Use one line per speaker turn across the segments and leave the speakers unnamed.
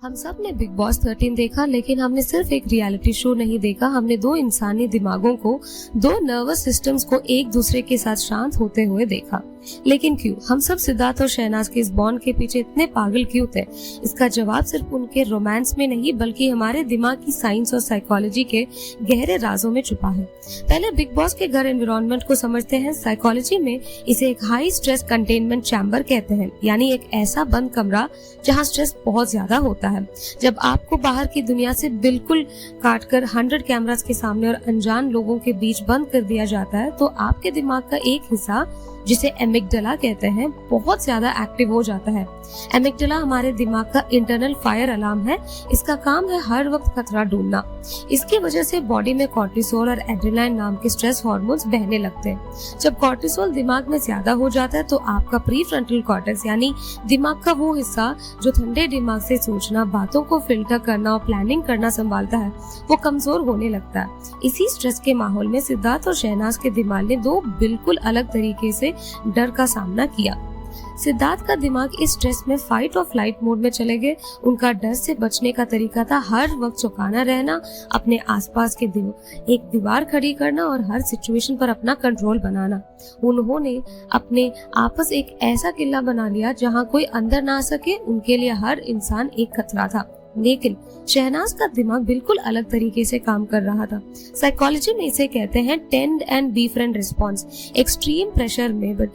हम सब ने बिग बॉस 13 देखा, लेकिन हमने सिर्फ एक रियलिटी शो नहीं देखा। हमने दो इंसानी दिमागों को, दो नर्वस सिस्टम्स को एक दूसरे के साथ शांत होते हुए देखा। लेकिन क्यों हम सब सिद्धार्थ और शहनाज के इस बॉन्ड के पीछे इतने पागल क्यों थे? इसका जवाब सिर्फ उनके रोमांस में नहीं, बल्कि हमारे दिमाग की साइंस और साइकोलॉजी के गहरे राजों में छुपा है। पहले बिग बॉस के घर एनवायरनमेंट को समझते हैं। साइकोलॉजी में इसे एक हाई स्ट्रेस कंटेनमेंट चैम्बर कहते हैं, यानी एक ऐसा बंद कमरा जहां स्ट्रेस बहुत ज्यादा होता है। जब आपको बाहर की दुनिया से बिल्कुल काटकर 100 कैमरास के सामने और अनजान लोगों के बीच बंद कर दिया जाता है, तो आपके दिमाग का एक हिस्सा, जिसे एमिगडाला कहते हैं, बहुत ज्यादा एक्टिव हो जाता है। एमिगडाला हमारे दिमाग का इंटरनल फायर अलार्म है। इसका काम है हर वक्त खतरा ढूंढना। इसकी वजह से बॉडी में कॉर्टिसोल और एड्रेनालिन नाम के स्ट्रेस हार्मोन्स बहने लगते हैं। जब कॉर्टिसोल दिमाग में ज्यादा हो जाता है, तो आपका प्रीफ्रंटल कॉर्टेक्स, यानी दिमाग का वो हिस्सा जो ठंडे दिमाग से सोचना, बातों को फिल्टर करना और प्लानिंग करना संभालता है, वो कमजोर होने लगता है। इसी स्ट्रेस के माहौल में सिद्धार्थ और शहनाज के दिमाग ने दो बिल्कुल अलग तरीके से डर का सामना किया। सिद्धार्थ का दिमाग इस स्ट्रेस में फाइट और फ्लाइट मोड में चले गए। उनका डर से बचने का तरीका था हर वक्त चौंकाना रहना, अपने आसपास के एक दीवार खड़ी करना और हर सिचुएशन पर अपना कंट्रोल बनाना। उन्होंने अपने आपस एक ऐसा किला बना लिया जहां कोई अंदर ना आ सके। उनके लिए हर इंसान एक खतरा था। लेकिन शहनाज का दिमाग बिल्कुल अलग तरीके से काम कर रहा था। साइकोलॉजी में इसे कहते हैं tend and be friend response. Extreme pressure में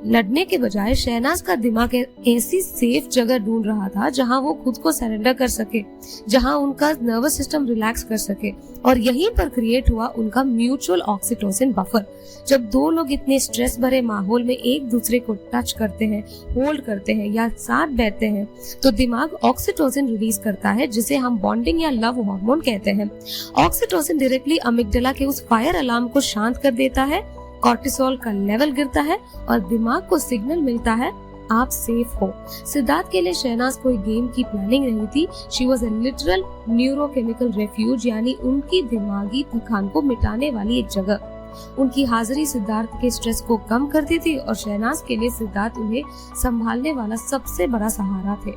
लड़ने के बजाय शहनाज का दिमाग ऐसी सेफ जगह ढूंढ रहा था जहां वो खुद को सरेंडर कर सके, जहां उनका नर्वस सिस्टम रिलैक्स कर सके। और यहीं पर क्रिएट हुआ उनका म्यूचुअल ऑक्सीटोसिन बफर। जब दो लोग इतने स्ट्रेस भरे माहौल में एक दूसरे को टच करते हैं, होल्ड करते हैं या साथ बैठते हैं, तो दिमाग ऑक्सीटोसिन रिलीज करता है, जिसे हम बॉन्डिंग या लव हार्मोन कहते हैं। ऑक्सीटोसिन डायरेक्टली अमिगडाला के उस फायर अलार्म को शांत कर देता है, कॉर्टिसोल का लेवल गिरता है और दिमाग को सिग्नल मिलता है आप सेफ हो। सिद्धार्थ के लिए शहनाज कोई गेम की प्लानिंग नहीं थी। She was a literal neurochemical refuge, यानी उनकी दिमागी थकान को मिटाने वाली एक जगह। उनकी हाजिरी सिद्धार्थ के स्ट्रेस को कम करती थी और शहनाज के लिए सिद्धार्थ उन्हें संभालने वाला सबसे बड़ा सहारा थे।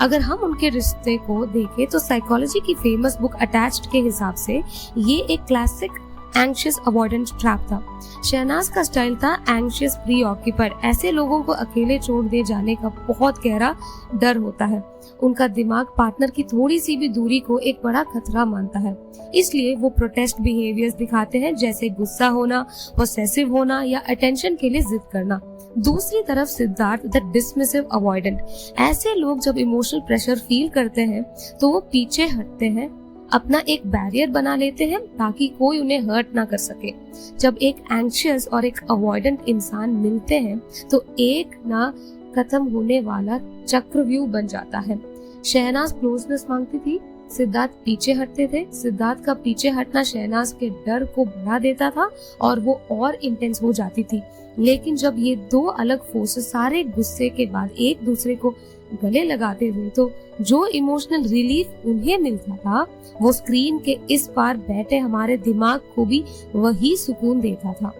अगर हम उनके रिश्ते को देखें तो साइकोलॉजी की फेमस बुक अटैच्ड के हिसाब से ये एक क्लासिक एंग्शियस अवॉइडेंट ट्रैप था। शहनाज का स्टाइल था एंग्शियस प्री ऑक्यूपाइड। ऐसे लोगों को अकेले छोड़ दे जाने का बहुत गहरा डर होता है। उनका दिमाग पार्टनर की थोड़ी सी भी दूरी को एक बड़ा खतरा मानता है, इसलिए वो प्रोटेस्ट बिहेवियर्स दिखाते हैं, जैसे गुस्सा होना, पोसेसिव होना या अटेंशन के लिए जिद करना। दूसरी तरफ सिद्धार्थ द डिसमिसिव अवॉइडेंट। ऐसे लोग जब इमोशनल प्रेशर फील करते हैं तो वो पीछे हटते हैं, अपना एक बैरियर बना लेते हैं ताकि कोई उन्हें हर्ट ना कर सके। जब एक एंग्शियस और एक अवॉइडेंट इंसान मिलते हैं तो एक ना खत्म होने वाला चक्रव्यूह बन जाता है। शहनाज क्लोजनेस मांगती थी, सिद्धार्थ पीछे हटते थे। सिद्धार्थ का पीछे हटना शहनाज के डर को बढ़ा देता था और वो और इंटेंस हो जाती थी। लेकिन जब ये दो अलग फोर्सेस सारे गुस्से के बाद एक दूसरे को गले लगाते थे, तो जो इमोशनल रिलीफ उन्हें मिलता था, वो स्क्रीन के इस पार बैठे हमारे दिमाग को भी वही सुकून देता था।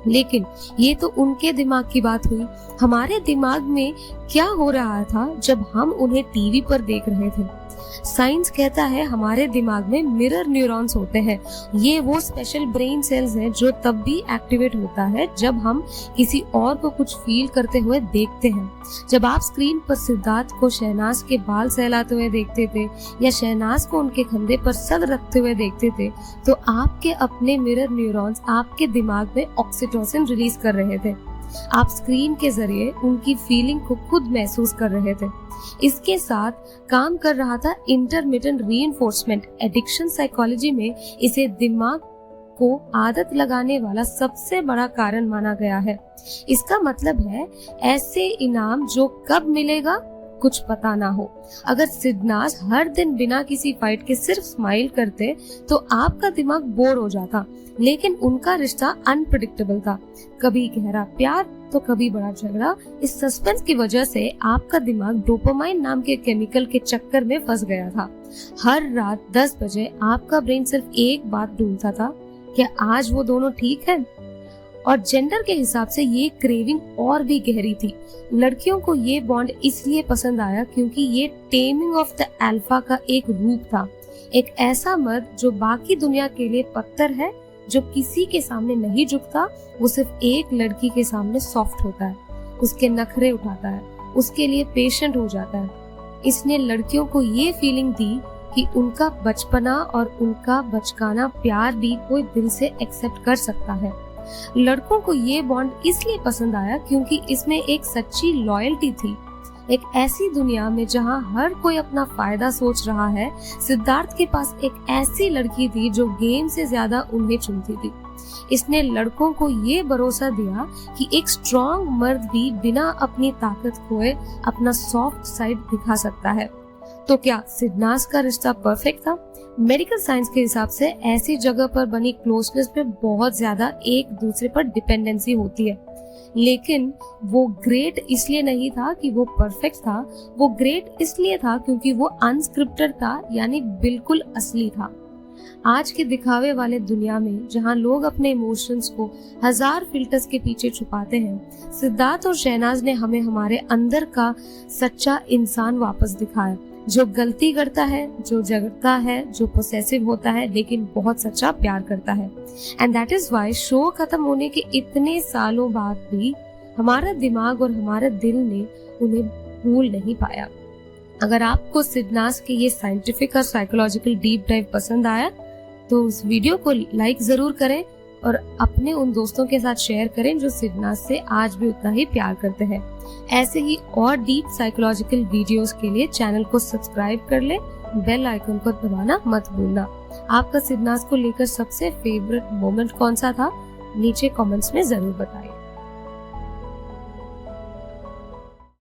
लेकिन ये तो उनके दिमाग की बात हुई। हमारे दिमाग में क्या हो रहा था जब हम उन्हें टीवी पर देख रहे थे? साइंस कहता है हमारे दिमाग में मिरर न्यूरॉन्स होते हैं। ये वो स्पेशल ब्रेन सेल्स हैं जो तब भी एक्टिवेट होता है जब हम किसी और को कुछ फील करते हुए देखते हैं। जब आप स्क्रीन पर सिद्धार्थ को शहनाज के बाल सहलाते हुए देखते थे या शहनाज को उनके कंधे पर सर रखते हुए देखते थे, तो आपके अपने मिरर न्यूरॉन्स आपके दिमाग में ऑक्सीटोसिन रिलीज कर रहे थे। आप स्क्रीन के जरिए उनकी फीलिंग को खुद महसूस कर रहे थे। इसके साथ काम कर रहा था इंटरमिटेंट रीइंफोर्समेंट। एडिक्शन साइकोलॉजी में इसे दिमाग को आदत लगाने वाला सबसे बड़ा कारण माना गया है। इसका मतलब है ऐसे इनाम जो कब मिलेगा कुछ पता ना हो। अगर सिद्धार्थ हर दिन बिना किसी फाइट के सिर्फ स्माइल करते तो आपका दिमाग बोर हो जाता, लेकिन उनका रिश्ता अनप्रेडिक्टेबल था। कभी गहरा प्यार तो कभी बड़ा झगड़ा। इस सस्पेंस की वजह से आपका दिमाग डोपामाइन नाम के केमिकल के चक्कर में फंस गया था। हर रात 10 बजे आपका ब्रेन सिर्फ एक बात ढूंढता था, क्या आज वो दोनों ठीक है? और जेंडर के हिसाब से ये क्रेविंग और भी गहरी थी। लड़कियों को ये बॉन्ड इसलिए पसंद आया क्योंकि ये टेमिंग ऑफ द अल्फा का एक रूप था, एक ऐसा मर्द जो बाकी दुनिया के लिए पत्थर है, जो किसी के सामने नहीं झुकता, वो सिर्फ एक लड़की के सामने सॉफ्ट होता है, उसके नखरे उठाता है, उसके लिए पेशेंट हो जाता है। इसने लड़कियों को ये फीलिंग दी कि उनका बचपना और उनका बचकाना प्यार भी कोई दिल से एक्सेप्ट कर सकता है। लड़कों को ये बॉन्ड इसलिए पसंद आया क्योंकि इसमें एक सच्ची लॉयल्टी थी। एक ऐसी दुनिया में जहां हर कोई अपना फायदा सोच रहा है, सिद्धार्थ के पास एक ऐसी लड़की थी जो गेम से ज्यादा उन्हें चुनती थी। इसने लड़कों को ये भरोसा दिया कि एक स्ट्रॉन्ग मर्द भी बिना अपनी ताकत खोए अपना सॉफ्ट साइड दिखा सकता है। तो क्या सिडनास का रिश्ता परफेक्ट था? मेडिकल साइंस के हिसाब से ऐसी जगह पर बनी क्लोजनेस में बहुत ज्यादा एक दूसरे पर डिपेंडेंसी होती है, लेकिन वो ग्रेट इसलिए नहीं था कि वो परफेक्ट था, वो ग्रेट इसलिए था क्योंकि वो अनस्क्रिप्टेड था, यानी बिल्कुल असली था। आज के दिखावे वाले दुनिया में जहां लोग अपने इमोशंस को हजार फिल्टर्स के पीछे छुपाते हैं, सिद्धार्थ और शहनाज ने हमें हमारे अंदर का सच्चा इंसान वापस दिखाया, जो गलती करता है, जो झगड़ता है, जो पोसेसिव होता है, लेकिन बहुत सच्चा प्यार करता है। And that is why show खत्म होने के इतने सालों बाद भी हमारा दिमाग और हमारा दिल ने उन्हें भूल नहीं पाया। अगर आपको सिडनास के ये साइंटिफिक और साइकोलॉजिकल डीप डाइव पसंद आया तो उस वीडियो को लाइक जरूर करें और अपने उन दोस्तों के साथ शेयर करें जो सिडनास से आज भी उतना ही प्यार करते हैं। ऐसे ही और डीप साइकोलॉजिकल वीडियोस के लिए चैनल को सब्सक्राइब कर ले, बेल आइकन को दबाना मत भूलना। आपका सिडनास को लेकर सबसे फेवरेट मोमेंट कौन सा था, नीचे कमेंट्स में जरूर बताइए।